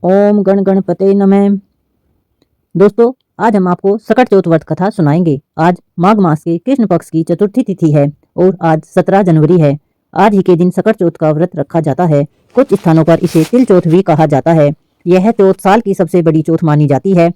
ओम गण गणपते नमः। दोस्तों, आज हम आपको सकट चौथ व्रत कथा सुनाएंगे। आज माघ मास के कृष्ण पक्ष की चतुर्थी तिथि है और आज 17 जनवरी है। आज ही के दिन सकट चौथ का व्रत रखा जाता है। कुछ स्थानों पर इसे तिल चौथ भी कहा जाता है। यह चौथ साल की सबसे बड़ी चौथ मानी जाती है।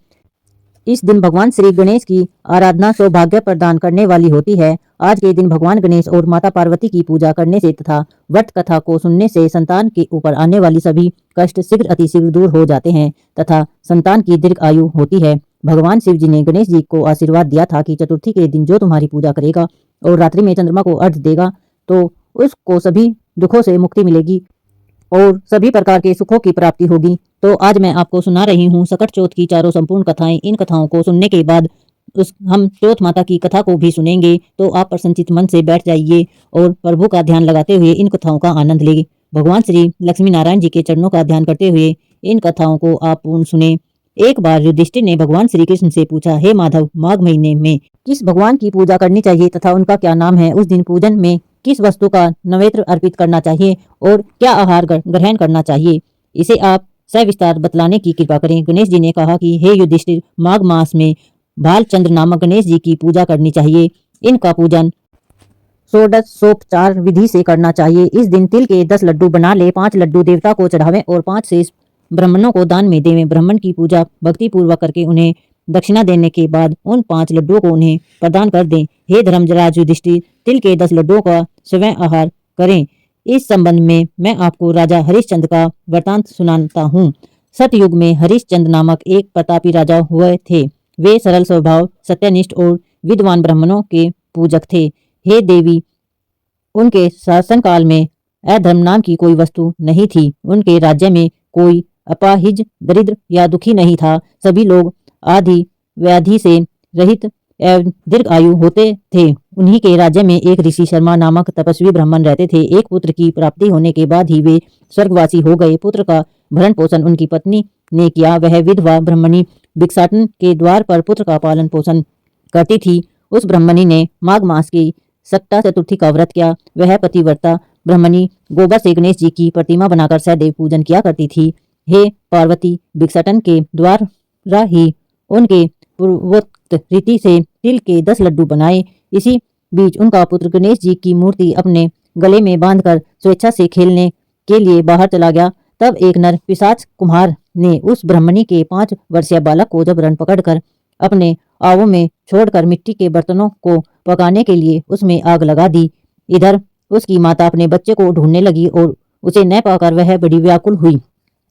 इस दिन भगवान श्री गणेश की आराधना सौभाग्य प्रदान करने वाली होती है। आज के दिन भगवान गणेश और माता पार्वती की पूजा करने से तथा व्रत कथा को सुनने से संतान के ऊपर आने वाली सभी कष्ट शीघ्र अतिशीघ्र दूर हो जाते हैं तथा संतान की दीर्घ आयु होती है। भगवान शिव जी ने गणेश जी को आशीर्वाद दिया था कि चतुर्थी के दिन जो तुम्हारी पूजा करेगा और रात्रि में चंद्रमा को अर्घ्य देगा तो उसको सभी दुखों से मुक्ति मिलेगी और सभी प्रकार के सुखों की प्राप्ति होगी। तो आज मैं आपको सुना रही हूँ सकट चौथ की चारों संपूर्ण कथाएं। इन कथाओं को सुनने के बाद हम चौथ माता की कथा को भी सुनेंगे तो आप प्रसन्नचित मन से बैठ जाइए और प्रभु का ध्यान लगाते हुए इन कथाओं का आनंद लेंगे। भगवान श्री लक्ष्मी नारायण जी के चरणों का ध्यान करते हुए इन कथाओं को आप पूर्ण सुने। एक बार युधिष्ठिर ने भगवान श्री कृष्ण से पूछा, हे माधव, माघ महीने में किस भगवान की पूजा करनी चाहिए तथा उनका क्या नाम है? उस दिन पूजन में किस वस्तु का नैवेद्य अर्पित करना चाहिए और क्या आहार ग्रहण करना चाहिए? इसे आप सविस्तार बतलाने की कृपा करें। गणेश जी ने कहा कि हे युधिष्ठिर, माघ मास में भालचंद्र नामक गणेश जी की पूजा करनी चाहिए। इनका पूजन षोडशोपचार विधि से करना चाहिए। इस दिन तिल के 10 लड्डू बना ले, 5 लड्डू देवता को चढ़ावें और 5 शेष ब्राह्मणों को दान में देवें। ब्राह्मण की पूजा भक्ति पूर्वक करके उन्हें दक्षिणा देने के बाद उन 5 लड्डुओं को उन्हें प्रदान कर दें। हे धर्मराज युधिष्ठिर, तिल के 10 लड्डुओं का स्वयं आहार करें। इस संबंध में मैं आपको राजा हरिश्चंद्र का वृतांत सुनाता हूँ। सतयुग में हरिश्चंद्र नामक एक प्रतापी राजा हुए थे। वे सरल स्वभाव, सत्यनिष्ठ और विद्वान ब्राह्मणों के पूजक थे। हे देवी, उनके शासनकाल में अधर्म नाम की कोई वस्तु नहीं थी। उनके राज्य में कोई अपाहिज, दरिद्र या दुखी नहीं था। सभी लोग आदि व्याधि से रहित एवं दीर्घ आयु होते थे। उन्हीं के राज्य में एक ऋषि शर्मा नामक तपस्वी ब्राह्मण रहते थे। एक पुत्र की प्राप्ति होने के बाद ही वे स्वर्गवासी हो गए। पुत्र का भरण पोषण उनकी पत्नी ने किया। वह विधवा ब्राह्मणी भिक्षाटन के द्वार पर पुत्र का पालन पोषण करती थी। उस ब्राह्मणी ने माघ मास की सकटा चतुर्थी का व्रत किया। वह पतिव्रता ब्राह्मणी गोबर से गणेश जी की प्रतिमा बनाकर सदैव पूजन किया करती थी। हे पार्वती, भिक्षाटन के द्वारा ही उनके पूर्वोक्त रीति से तिल के 10 लड्डू बनाए। इसी बीच उनका पुत्र गणेश जी की मूर्ति अपने गले में बांधकर स्वेच्छा से खेलने के लिए बाहर चला गया। तब एक नर पिशाच कुम्हार ने उस ब्राह्मणी के 5 वर्षीय बालक को जबरन पकड़कर अपने आवों में छोड़कर मिट्टी के बर्तनों को पकाने के लिए उसमें आग लगा दी। इधर उसकी माता अपने बच्चे को ढूंढने लगी और उसे न पाकर वह बड़ी व्याकुल हुई।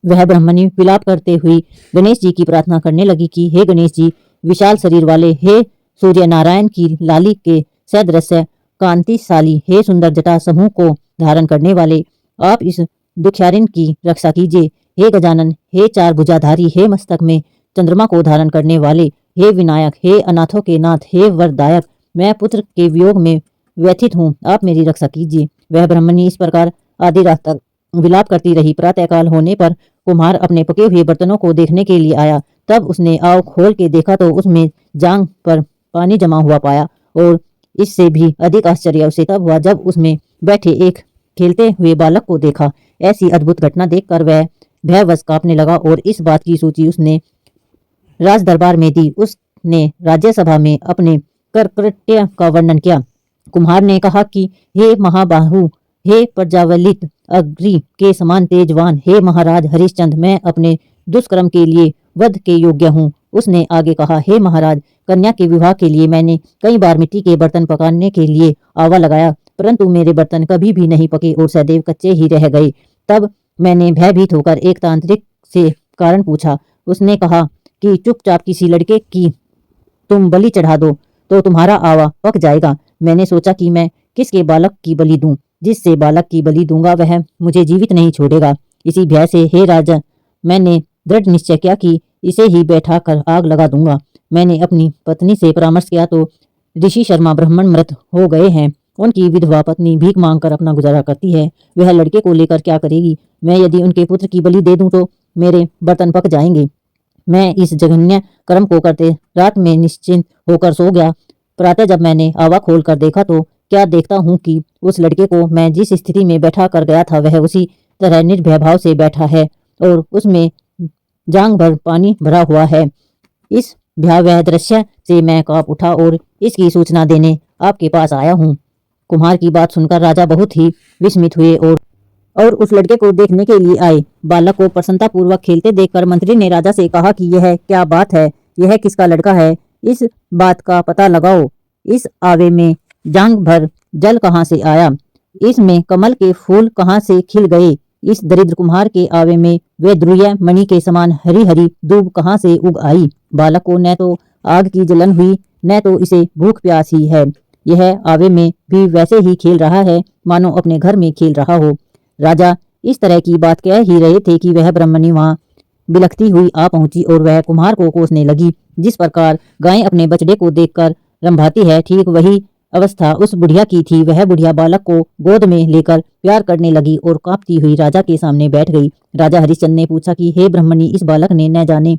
वह ब्राह्मणी विलाप करते हुई गणेश जी की प्रार्थना करने लगी कि हे गणेश जी, विशाल शरीर वाले, हे सूर्य नारायण की लाली के सदृश्य कांतिशाली, हे सुंदर जटा समूह को धारण करने वाले, आप इस दुखियारिन की रक्षा कीजिए। हे गजानन, हे 4 भुजाधारी, हे मस्तक में चंद्रमा को धारण करने वाले, हे विनायक, हे अनाथों के नाथ, हे वरदायक, मैं पुत्र के वियोग में व्यथित हूँ, आप मेरी रक्षा कीजिए। वह ब्राह्मणी इस प्रकार आधी रात तक विलाप करती रही। प्रातःकाल होने पर कुम्हार अपने पके हुए बर्तनों को देखने के लिए आया। तब उसने आव खोल के देखा तो उसमें जांग पर पानी जमा हुआ पाया और इससे भी अधिक आश्चर्य उसे तब हुआ जब उसमें बैठे एक खेलते हुए बालक को देखा। ऐसी अद्भुत घटना देखकर वह भयवश कांपने लगा और इस बात की सूची उसने राज दरबार में दी। उसने राज्यसभा में अपने कर्कृत्य का वर्णन किया। कुम्हार ने कहा कि हे महाबाहु, हे प्रज्वलित अग्नि के समान तेजवान, हे महाराज हरिश्चंद्र, मैं अपने दुष्कर्म के लिए वध के योग्य हूँ। उसने आगे कहा, हे महाराज, कन्या के विवाह के लिए मैंने कई बार मिट्टी के बर्तन पकाने के लिए आवा लगाया, परंतु मेरे बर्तन कभी भी नहीं पके और सदैव कच्चे ही रह गए। तब मैंने भयभीत होकर एक तांत्रिक से कारण पूछा। उसने कहा कि चुपचाप किसी लड़के की तुम बलि चढ़ा दो तो तुम्हारा आवा पक जाएगा। मैंने सोचा कि मैं किसके बालक की बलि दूं। जिससे बालक की बलि दूंगा वह मुझे जीवित नहीं छोड़ेगा। इसी भय से हे राजा, मैंने दृढ़ निश्चय किया कि इसे ही बैठा कर आग लगा दूंगा। मैंने अपनी पत्नी से परामर्श किया तो ऋषि शर्मा ब्राह्मण मृत हो गए हैं। उनकी विधवा पत्नी भीख मांगकर अपना गुजारा करती है। वह लड़के को लेकर क्या करेगी? मैं यदि उनके पुत्र की बलि दे दूं तो मेरे बर्तन पक जाएंगे। मैं इस जघन्य कर्म को करते रात में निश्चिंत होकर सो गया। प्रातः जब मैंने आवा खोल कर देखा तो क्या देखता हूँ कि उस लड़के को मैं जिस स्थिति में बैठा कर गया था वह उसी तरह निर्भय भाव से बैठा है और उसमें जांग भर पानी भरा हुआ है। इस भयावह दृश्य से मैं कांप उठा और इसकी सूचना देने आपके पास आया हूँ। कुम्हार की बात सुनकर राजा बहुत ही विस्मित हुए और उस लड़के को देखने के लिए आए। बालक को प्रसन्नतापूर्वक खेलते देखकर मंत्री ने राजा से कहा कि यह क्या बात है, यह किसका लड़का है, इस बात का पता लगाओ। इस आवे में जांग भर जल कहाँ से आया, इसमें कमल के फूल कहाँ से खिल गए, इस दरिद्र कुम्हार के आवे में वे ध्रुव मणि के समान हरी हरी दूब कहाँ से उग आई। बालक को न तो आग की जलन हुई, न तो इसे भूख प्यास ही है। यह आवे में भी वैसे ही खेल रहा है मानो अपने घर में खेल रहा हो। राजा इस तरह की बात कह ही रहे थे कि वह ब्रह्मणी वहां बिलखती हुई आ पहुंची और वह कुम्हार को कोसने लगी। जिस प्रकार गाय अपने बछड़े को देखकर रंभाती है, ठीक वही अवस्था उस बुढ़िया की थी। वह बुढ़िया बालक को गोद में लेकर प्यार करने लगी और कांपती हुई राजा के सामने बैठ गई। राजा हरिश्चंद्र ने पूछा कि हे ब्रह्मणी, इस बालक ने न जाने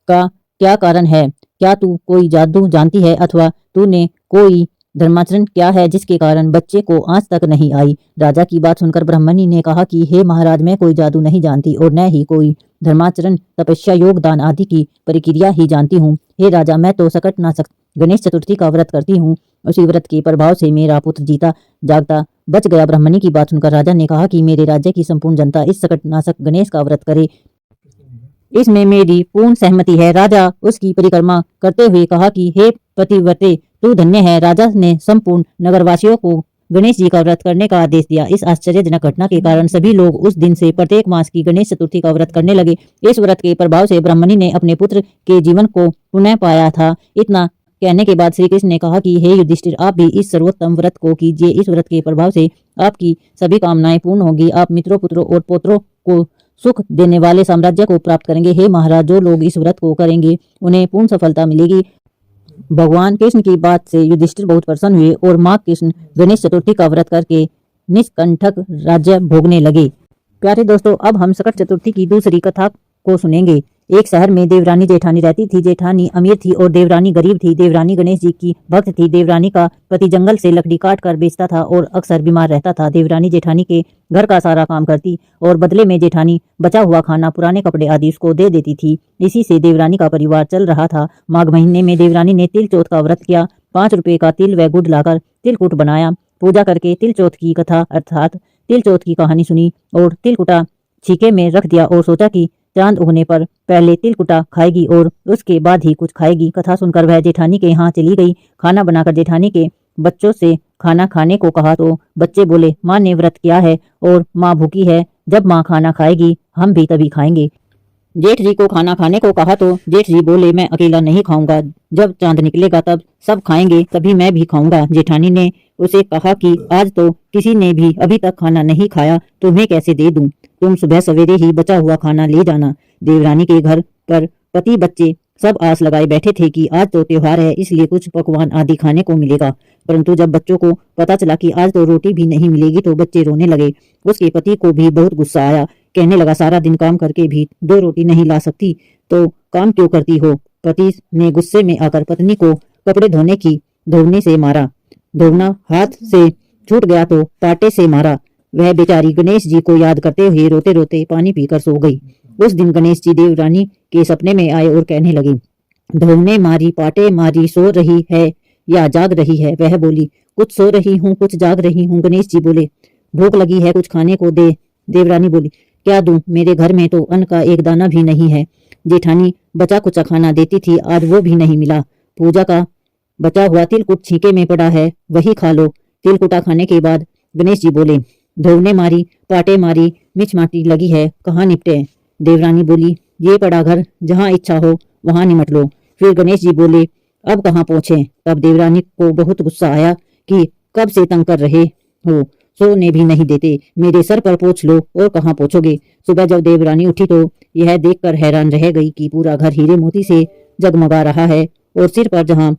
का क्या कारण है, क्या तू कोई जादू जानती है अथवा तूने कोई धर्माचरण क्या है जिसके कारण बच्चे को आंच तक नहीं आई। राजा की बात सुनकर ब्रह्मणी ने कहा कि हे महाराज, मैं कोई जादू नहीं जानती और न ही कोई धर्माचरण, तपस्या, योग, दान आदि की प्रक्रिया ही जानती हूँ। हे राजा, मैं तो सकट नाशक गणेश चतुर्थी का व्रत करती हूँ। उसी व्रत के प्रभाव से मेरा पुत्र जीता जागता बच गया। ब्रह्मणी की बात सुनकर राजा ने कहा कि मेरे राज्य की संपूर्ण जनता इस सकट नाशक गणेश का व्रत करे, इसमें मेरी पूर्ण सहमति है। राजा उसकी परिक्रमा करते हुए कहा कि हे पतिव्रते, तू धन्य है। राजा ने संपूर्ण नगरवासियों को गणेश जी का व्रत करने का आदेश दिया। इस आश्चर्यजनक घटना के कारण सभी लोग उस दिन से प्रत्येक मास की गणेश चतुर्थी का व्रत करने लगे। इस व्रत के प्रभाव से ब्रह्मणी ने अपने पुत्र के जीवन को पुनः पाया था। इतना कहने के बाद श्री कृष्ण ने कहा कि हे युधिष्ठिर, आप भी इस सर्वोत्तम व्रत को कीजिए। इस व्रत के प्रभाव से आपकी सभी कामनाएं पूर्ण होगी। आप मित्रों, पुत्रों और पोत्रों को सुख देने वाले साम्राज्य को प्राप्त करेंगे। हे महाराज, जो लोग इस व्रत को करेंगे उन्हें पूर्ण सफलता मिलेगी। भगवान कृष्ण की बात से युधिष्ठिर बहुत प्रसन्न हुए और माँ कृष्ण गणेश चतुर्थी का व्रत करके निष्कंटक राज्य भोगने लगे। प्यारे दोस्तों, अब हम सकट चतुर्थी की दूसरी कथा को सुनेंगे। एक शहर में देवरानी जेठानी रहती थी। जेठानी अमीर थी और देवरानी गरीब थी। देवरानी गणेश जी की भक्त थी। देवरानी का पति जंगल से लकड़ी काट कर बेचता था और अक्सर बीमार रहता था। देवरानी जेठानी के घर का सारा काम करती और बदले में जेठानी बचा हुआ खाना, पुराने कपड़े आदि उसको दे देती थी। इसी से देवरानी का परिवार चल रहा था। माघ महीने में देवरानी ने तिल चौथ का व्रत किया। 5 रुपए का तिल व गुड़ लाकर तिलकुट बनाया। पूजा करके तिल चौथ की कथा अर्थात तिल चौथ की कहानी सुनी और तिलकुटा छीके में रख दिया और सोचा कि चांद उगने पर पहले तिलकुटा खाएगी और उसके बाद ही कुछ खाएगी। कथा सुनकर वह जेठानी के यहाँ चली गई। खाना बनाकर जेठानी के बच्चों से खाना खाने को कहा तो बच्चे बोले, माँ ने व्रत किया है और माँ भूखी है, जब माँ खाना खाएगी हम भी तभी खाएंगे। जेठ जी को खाना खाने को कहा तो जेठ जी बोले, मैं अकेला नहीं खाऊंगा, जब चांद निकलेगा तब सब खाएंगे, तभी मैं भी खाऊंगा। जेठानी ने उसे कहा कि आज तो किसी ने भी अभी तक खाना नहीं खाया, तुम्हें कैसे दे दूं? तुम सुबह सवेरे ही बचा हुआ खाना ले जाना। देवरानी के घर पर पति बच्चे सब आस लगाए बैठे थे कि आज तो त्योहार है, इसलिए कुछ पकवान आदि खाने को मिलेगा। परंतु जब बच्चों को पता चला कि आज तो रोटी भी नहीं मिलेगी तो बच्चे रोने लगे। उसके पति को भी बहुत गुस्सा आया। कहने लगा, सारा दिन काम करके भी 2 रोटी नहीं ला सकती तो काम क्यों करती हो? पति ने गुस्से में आकर पत्नी को कपड़े धोने से मारा। धोना हाथ से छूट गया तो पाटे से मारा। वह बेचारी गणेश जी को याद करते हुए रोते रोते पानी पीकर सो गई। उस दिन गणेश जी देवरानी के सपने में आए और कहने लगे, धोने मारी, पाटे मारी, सो रही है या जाग रही है? वह बोली, कुछ सो रही हूँ, कुछ जाग रही हूँ। गणेश जी बोले, भूख लगी है, कुछ खाने को दे। देवरानी बोली, क्या दूं? मेरे घर में तो अन्न का एक दाना भी नहीं है। जेठानी बचा कुचा खाना देती थी, आज वो भी नहीं मिला। पूजा का बचा हुआ तिलकुट छीके में पड़ा है, वही खा लो। तिलकुटा खाने के बाद गणेश जी बोले, धोने मारी, पाटे मारी, मिचमाटी लगी है, कहाँ निपटे? देवरानी बोली, ये पड़ा घर, जहाँ इच्छा हो वहां निमट लो। फिर गणेश जी बोले, अब कहाँ पहुंचे? तब देवरानी को बहुत गुस्सा आया कि कब से तंग कर रहे हो, सोने भी नहीं देते, मेरे सर पर पोंछ लो और कहाँ पहुंचोगे? सुबह जब देवरानी उठी तो यह देखकर हैरान रह गई कि पूरा घर हीरे मोती से जगमगा रहा है और सिर पर जहाँ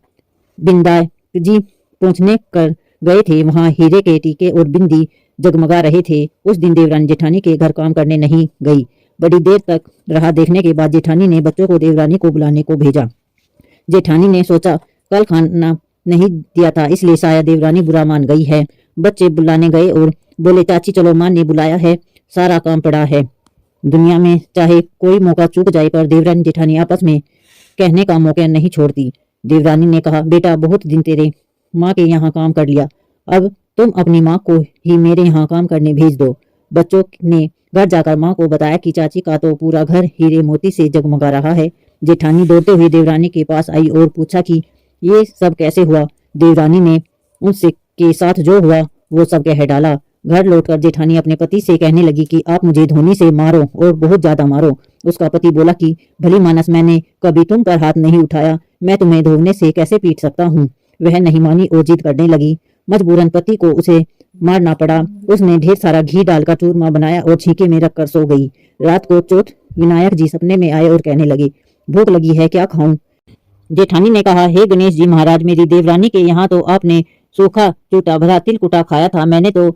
बिंदा जी पहुंचने कर गए थे वहां हीरे के टीके और बिंदी जगमगा रहे थे। उस दिन देवरानी जेठानी के घर काम करने नहीं गई। बड़ी देर तक राह देखने के बाद जेठानी ने बच्चों को देवरानी को बुलाने को भेजा। जेठानी ने सोचा, कल खाना नहीं दिया था इसलिए शायद देवरानी बुरा मान गई है। बच्चे बुलाने गए और बोले, चाची चलो, माँ ने बुलाया है, सारा काम पड़ा है। दुनिया में चाहे कोई मौका चूक जाए पर देवरानी जेठानी आपस में कहने का मौका नहीं छोड़ती। देवरानी ने कहा, बेटा बहुत दिन तेरे माँ के यहाँ काम कर लिया, अब तुम अपनी माँ को ही मेरे यहाँ काम करने भेज दो। बच्चों ने घर जाकर माँ को बताया कि चाची का तो पूरा घर हीरे मोती से जगमगा रहा है। जेठानी दौड़ते हुए देवरानी के पास आई और पूछा कि ये सब कैसे हुआ। देवरानी ने उनसे के साथ जो हुआ वो सब कह डाला। घर लौटकर जेठानी अपने पति से कहने लगी कि आप मुझे धोनी से मारो और बहुत ज्यादा मारो। उसका पति बोला कि भली मानस, मैंने कभी तुम पर हाथ नहीं उठाया, मैं तुम्हें धोने से कैसे पीट सकता हूँ। वह नहीं मानी और जिद करने लगी। मजबूरन पति को उसे मारना पड़ा। उसने ढेर सारा घी डालकर चूरमा बनाया और छींके में रखकर सो गई। रात को चौथ विनायक जी सपने में आए और कहने लगे, भूख लगी है, क्या खाऊं। जेठानी ने कहा, हे गणेश जी महाराज, मेरी देवरानी के यहाँ तो आपने सूखा चूटा भरा तिल कुटा खाया था, मैंने तो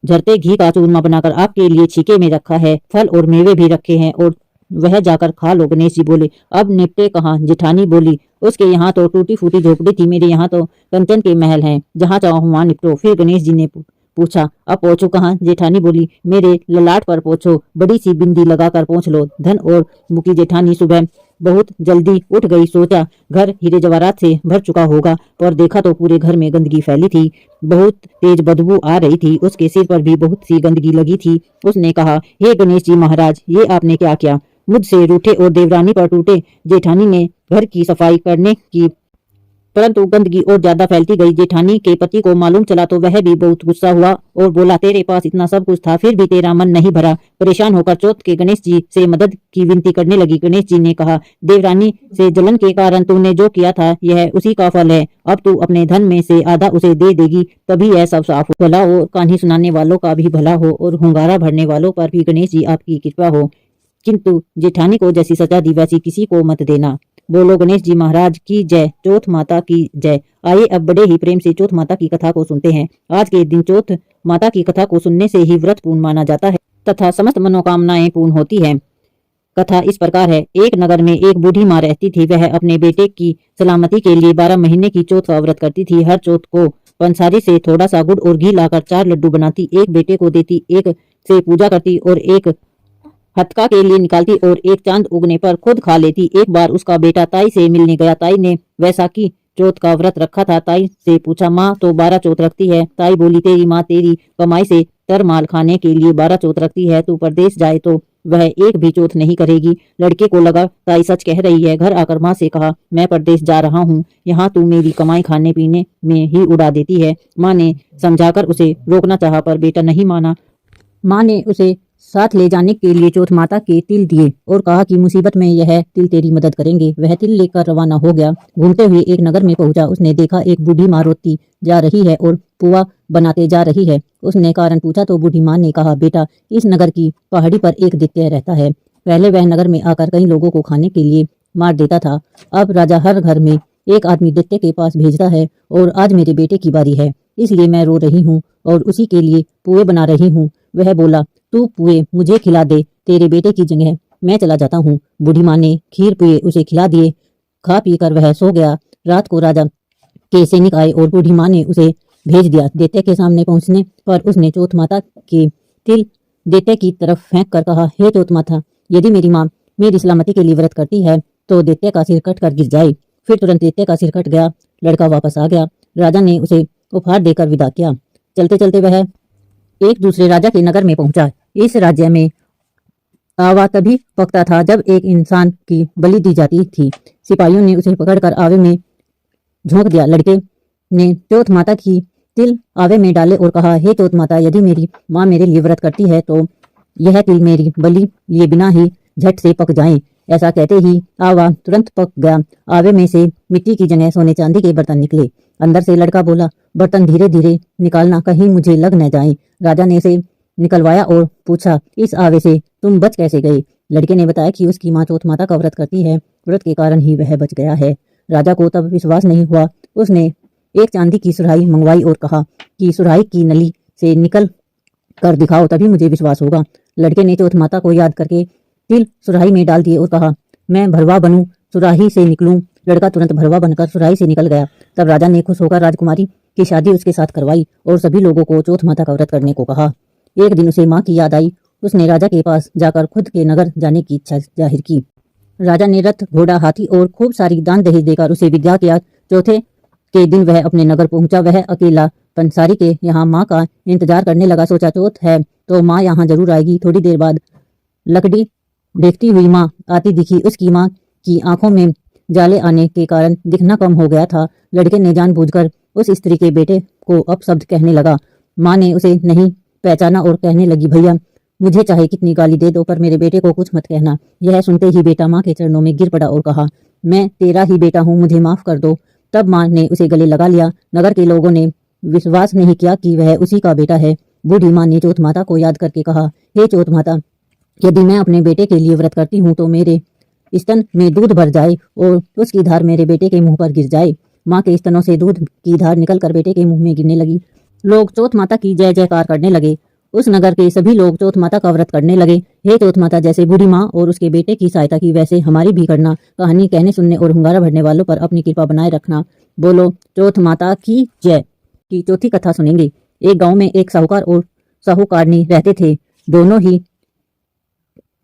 झरते घी का चूरमा बनाकर आपके लिए छीके में रखा है, फल और मेवे भी रखे हैं और वह जाकर खा लो। गणेश जी बोले, अब निपटे कहाँ। जेठानी बोली, उसके यहाँ तो टूटी फूटी झोपड़ी थी, मेरे यहाँ तो कंचन के महल हैं, जहाँ चाहो वहाँ निपटो। फिर गणेश जी ने पूछा, अब पोछो कहाँ। जेठानी बोली, मेरे ललाट पर पोछो, बड़ी सी बिंदी लगाकर पोंछ लो। धन और मुकी जेठानी सुबह बहुत जल्दी उठ गई। सोचा घर हीरे जवाहरात से भर चुका होगा, पर देखा तो पूरे घर में गंदगी फैली थी, बहुत तेज बदबू आ रही थी, उसके सिर पर भी बहुत सी गंदगी लगी थी। उसने कहा, हे गणेश जी महाराज, ये आपने क्या किया। मुझसे रूठे और देवरानी पर टूटे। जेठानी ने घर की सफाई करने की, परंतु गंदगी और ज्यादा फैलती गई। जेठानी के पति को मालूम चला तो वह भी बहुत गुस्सा हुआ और बोला, तेरे पास इतना सब कुछ था, फिर भी तेरा मन नहीं भरा। परेशान होकर चौथ के गणेश जी से मदद की विनती करने लगी। गणेश जी ने कहा, देवरानी से जलन के कारण तूने जो किया था, यह उसी का फल है। अब तू अपने धन में से आधा उसे दे देगी, तभी यह सब साफ हो। भला हो, कहानी सुनाने वालों का भी भला हो और हुंगारा भरने वालों पर भी गणेश जी आपकी कृपा हो। किंतु जेठानी को जैसी सजा दी वैसी किसी को मत देना। बोलो गणेश जी महाराज की जय, चौथ माता की जय। आइए अब बड़े ही प्रेम से चौथ माता की कथा को सुनते हैं। आज के दिन चौथ माता की कथा को सुनने से ही व्रत पूर्ण माना जाता है तथा समस्त मनोकामनाएं पूर्ण होती है। कथा इस प्रकार है। एक नगर में एक बूढ़ी माँ रहती थी। वह अपने बेटे की सलामती के लिए 12 महीने की चौथ का व्रत करती थी। हर चौथ को पंसारी से थोड़ा सा गुड़ और घी लाकर 4 लड्डू बनाती, एक बेटे को देती, एक से पूजा करती और एक हत्का के लिए निकालती और एक चांद उगने पर खुद खा लेती। एक बार उसका बेटा ताई से मिलने गया। ताई ने वैसाखी चौथ का व्रत रखा था। ताई से पूछा, माँ तो 12 चौथ रखती है। ताई बोली, तेरी माँ तेरी कमाई से तरमाल खाने के लिए 12 चौथ रखती है, तू परदेश जाए तो वह एक भी चौथ नहीं करेगी। लड़के को लगा ताई सच कह रही है। घर आकर माँ से कहा, मैं परदेश जा रहा हूँ, यहाँ तू मेरी कमाई खाने पीने में ही उड़ा देती है। माँ ने समझाकर उसे रोकना चाहा पर बेटा नहीं माना। माँ ने उसे साथ ले जाने के लिए चौथ माता के तिल दिए और कहा कि मुसीबत में यह तिल तेरी मदद करेंगे। वह तिल लेकर रवाना हो गया। घूमते हुए एक नगर में पहुंचा। उसने देखा एक बूढ़ी माँ रोती जा रही है और पुआ बनाते जा रही है। उसने कारण पूछा तो बूढ़ी माँ ने कहा, बेटा इस नगर की पहाड़ी पर एक दैत्य रहता है। पहले वह नगर में आकर कई लोगों को खाने के लिए मार देता था। अब राजा हर घर में एक आदमी दैत्य के पास भेजता है और आज मेरे बेटे की बारी है, इसलिए मैं रो रही हूँ और उसी के लिए पुए बना रही हूँ। वह बोला, तू पुए मुझे खिला दे, तेरे बेटे की जगह मैं चला जाता हूँ। बूढ़ी माँ ने खीर पुए उसे खिला दिए। खा पी कर वह सो गया। रात को राजा के सैनिक आए और बूढ़ी माँ ने उसे भेज दिया। दैत्य के सामने पहुंचने पर उसने चौथ माता के तिल दैत्य की तरफ फेंक कर कहा, हे चौथ माता, यदि मेरी माँ मेरी सलामती के लिए व्रत करती है तो दैत्य का सिर कट कर गिर जाए। फिर तुरंत दैत्य का सिर कट गया। लड़का वापस आ गया। राजा ने उसे उपहार देकर विदा किया। चलते चलते वह एक दूसरे राजा के नगर में पहुंचा। इस राज्य में आवा तभी पकता था जब एक इंसान की बलि दी जाती थी। सिपाहियों ने उसे पकड़कर आवे में झोंक दिया। लड़के ने चौथ माता की तिल आवे में डाले और कहा, हे चौथ माता, यदि मेरी माँ मेरे लिए व्रत करती है तो यह तिल मेरी बलि लिए बिना ही झट से पक जाए। ऐसा कहते ही आवा तुरंत पक गया। आवे में से मिट्टी की जगह सोने चांदी के बर्तन निकले। अंदर से लड़का बोला, बर्तन धीरे धीरे निकालना, कहीं मुझे लग न जाए। राजा ने इसे निकलवाया और पूछा, इस आवे से तुम बच कैसे गए। लड़के ने बताया कि उसकी माँ चौथ माता का व्रत करती है, व्रत के कारण ही वह बच गया है। राजा को तब विश्वास नहीं हुआ। उसने एक चांदी की सुराही मंगवाई और कहा कि सुराही की नली से निकल कर दिखाओ, तभी मुझे विश्वास होगा। लड़के ने चौथ माता को याद करके तिल सुराही में डाल दिए और कहा, मैं भरवा बनूं, सुराही से निकलूं। लड़का तुरंत भरवा बनकर सुराही से निकल गया। तब राजा ने खुश होकर राजकुमारी की शादी उसके साथ करवाई और सभी लोगों को चौथ माता का व्रत करने को कहा। एक दिन उसे माँ की याद आई उसने राजा के पास जाकर खुद के नगर जाने की इच्छा जाहिर की। राजा ने रथ, घोड़ा, हाथी और खूब सारी दान दहेज देकर उसे विदा किया। चौथे के दिन वह अपने नगर पहुंचा। वह अकेला पंसारी के यहाँ माँ का इंतजार करने लगा। सोचा चौथ है तो माँ यहाँ जरूर आएगी। थोड़ी देर बाद लकड़ी देखती हुई माँ आती दिखी। उसकी माँ की आंखों में जाले आने के कारण दिखना कम हो गया था। लड़के ने जानबूझकर उस स्त्री के बेटे को अपशब्द कहने लगा। माँ ने उसे नहीं पहचाना और कहने लगी, भैया मुझे चाहे कितनी गाली दे दो पर मेरे बेटे को कुछ मत कहना। यह सुनते ही बेटा माँ के चरणों में गिर पड़ा और कहा, मैं तेरा ही बेटा हूँ, मुझे माफ कर दो। तब माँ ने उसे गले लगा लिया। नगर के लोगों ने विश्वास नहीं किया कि वह उसी का बेटा है। बूढ़ी माँ ने चौथ माता को याद करके कहा, हे चौथ माता, यदि मैं अपने बेटे के लिए व्रत करती हूँ तो मेरे स्तन में दूध भर जाए और उसकी धार मेरे बेटे के मुंह पर गिर जाए। माँ के स्तनों से दूध की धार निकलकर बेटे के मुंह में गिरने लगी। लोग चौथ माता की जय जयकार करने लगे। उस नगर के सभी लोग चौथ माता का व्रत करने लगे। हे चौथ माता, जैसे बूढ़ी माँ और उसके बेटे की सहायता की वैसे हमारी भी करना। कहानी कहने, सुनने और हुंगारा भरने वालों पर अपनी कृपा बनाए रखना। बोलो चौथ माता की जय। की चौथी कथा सुनेंगे। एक गांव में एक साहूकार और साहूकारनी रहते थे। दोनों ही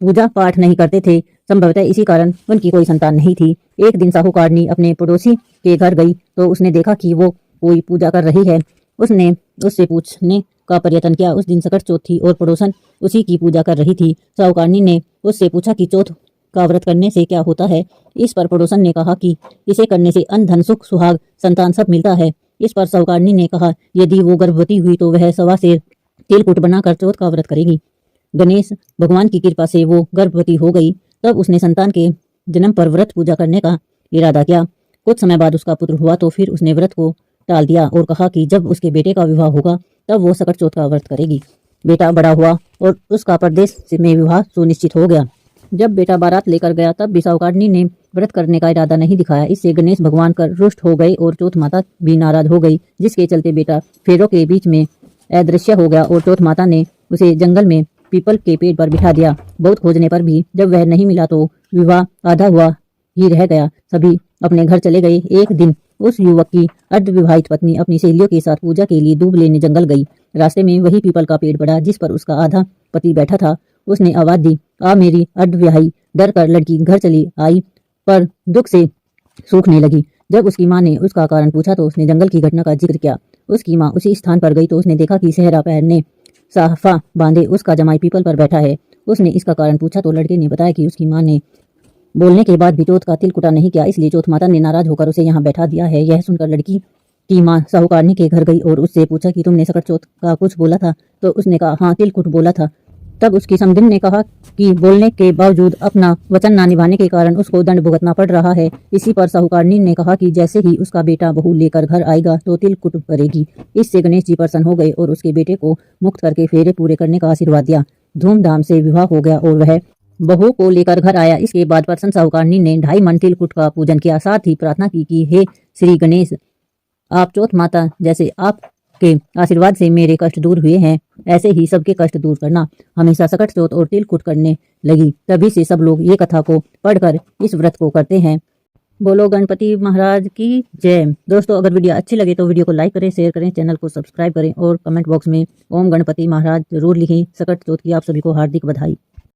पूजा पाठ नहीं करते थे। संभवतः इसी कारण उनकी कोई संतान नहीं थी। एक दिन साहूकारनी अपने पड़ोसी के घर गई तो उसने देखा कि वो कोई पूजा कर रही है। उसने उससे पूछने का प्रयत्न किया। उस दिन सकट चौथ थी और पड़ोसन उसी की पूजा कर रही थी। साहूकारनी ने उससे पूछा कि चौथ का व्रत करने से क्या होता है। इस पर पड़ोसन ने कहा कि इसे करने से अन्न, धन, सुख, सुहाग, संतान सब मिलता है। इस पर साहूकारनी ने कहा, यदि वो गर्भवती हुई तो वह सवा से तिलकुट बनाकर चौथ का व्रत करेगी। गणेश भगवान की कृपा से वो गर्भवती हो गई। तब उसने संतान के जन्म पर व्रत पूजा करने का इरादा किया। कुछ समय बाद उसका पुत्र हुआ तो फिर उसने व्रत को टाल दिया और कहा कि जब उसके बेटे का विवाह होगा तब वो सकट चौथ का व्रत करेगी। बेटा बड़ा हुआ और उसका परदेश में विवाह सुनिश्चित हो गया। जब बेटा बारात लेकर गया तब भी साहूकारनी ने व्रत करने का इरादा नहीं दिखाया। इससे गणेश भगवान कर रुष्ट हो गए और चौथ माता भी नाराज हो गई, जिसके चलते बेटा फेरों के बीच में अदृश्य हो गया और चौथ माता ने उसे जंगल में पीपल के पेड़ पर बिठा दिया। बहुत खोजने पर भी जब वह नहीं मिला तो विवाह आधा हुआ ही रह गया। सभी अपने घर चले गए। एक दिन उस युवक की अर्धविवाहित पत्नी अपनी सहेलियों के साथ पूजा के लिए दूब लेने जंगल गई। रास्ते में वही पीपल का पेड़ पड़ा जिस पर उसका आधा पति बैठा था। उसने आवाज दी, आ मेरी अर्धविवाही। डर कर लड़की घर चली आई पर दुख से सूखने लगी। जब उसकी माँ ने उसका कारण पूछा तो उसने जंगल की घटना का जिक्र किया। उसकी माँ उसी स्थान पर गई तो उसने देखा कि सेहरा पहनने साफा बांधे उसका जमाई पीपल पर बैठा है। उसने इसका कारण पूछा तो लड़के ने बताया कि उसकी माँ ने बोलने के बाद भी चौथ का तिलकुटा नहीं किया, इसलिए चौथ माता ने नाराज होकर उसे यहाँ बैठा दिया है। यह सुनकर लड़की की माँ साहूकारनी के घर गई और उससे पूछा कि तुमने सकट चौथ का कुछ बोला था? तो उसने कहा, हाँ तिलकुट बोला था। तब उसकी समधिन ने कहा कि बोलने के बावजूद अपना वचन ना निभाने के कारण उसको दंड भुगतना पड़ रहा है। इसी पर साहूकारनी ने कहा कि जैसे ही उसका बेटा बहू लेकर घर आएगा तो तिलकुट करेगी। इससे गणेश जी प्रसन्न हो गए और उसके बेटे को मुक्त करके फेरे पूरे करने का आशीर्वाद दिया। धूमधाम से विवाह हो गया और वह बहू को लेकर घर आया। इसके बाद प्रसन्न साहूकारनी ने 2.5 मन तिलकुट का पूजन किया। साथ ही प्रार्थना की कि हे श्री गणेश, आप चौथ माता जैसे आपके आशीर्वाद से मेरे कष्ट दूर हुए हैं, ऐसे ही सबके कष्ट दूर करना। हमेशा सकट चौथ और तिलकुट करने लगी। तभी से सब लोग ये कथा को पढ़कर इस व्रत को करते हैं। बोलो गणपति महाराज की जय। दोस्तों, अगर वीडियो अच्छी लगे तो वीडियो को लाइक करें, शेयर करें, चैनल को सब्सक्राइब करें और कमेंट बॉक्स में ओम गणपति महाराज जरूर लिखें। सकट चौथ की आप सभी को हार्दिक बधाई।